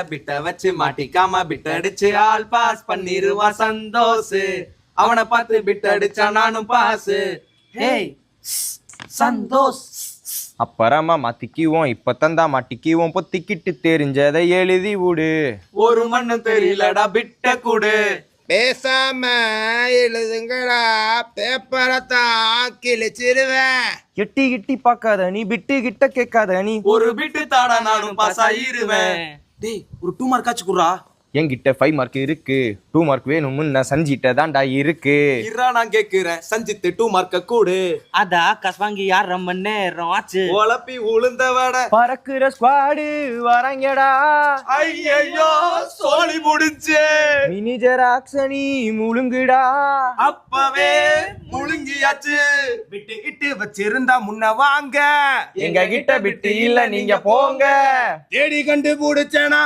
பிட்ட வச்சு மாட்டிக்காம பிட்ட அடிச்சு all pass பண்ணிருவான் Santhosh. அவனை பார்த்து பிட்ட அடிச்சா நானும் பாஸ். ஹேய் சந்தோஷ். அப்புறமா மாத்திக்குவோம், இப்ப மாட்டிக்குவோம், பொத்திக்கிட்டு தெரிஞ்சதை எழுதி விடு. ஒரு மண்ணு தெரியலடா பிட்ட கூடு. பேசாம எழுதுங்கடா, பேப்பரை தான் கிழிச்சிருவேன். எட்டி கிட்டி பாக்காத நீ, பிட்டு கிட்ட கேட்காத நீ. ஒரு பிட்டு தாடா நானும் பாஸ் ஆயிருவேன். டேய் ஒரு 2 மார்க் ஆச்சு குடுறா. என்கிட்ட 5 மார்க் இருக்கு, 2 மார்க் வேணும் முன்ன சஞ்சிட்ட தான்டா இருக்கு. இருடா நான் கேக்குறேன், சஞ்சித்து 2 மார்க்க கூடு. அதா காசு வாங்கி 1/2 மணி நேரம் ஆச்சு. ஒலப்பி உளுந்த வட பறக்குற ஸ்குவாடு வராங்கடா. ஐயோ சோழி முடிஞ்சே. மினி ஜெராக்ஸனி முழுங்குடா. அப்பவே முழுங்கியாச்சு. விட்டு கிட்டு வச்சிருந்தா முன்ன வாங்க. எங்க கிட்ட பிட்டு இல்ல, நீங்க போங்க. தேடி கண்டு பிடிச்சனா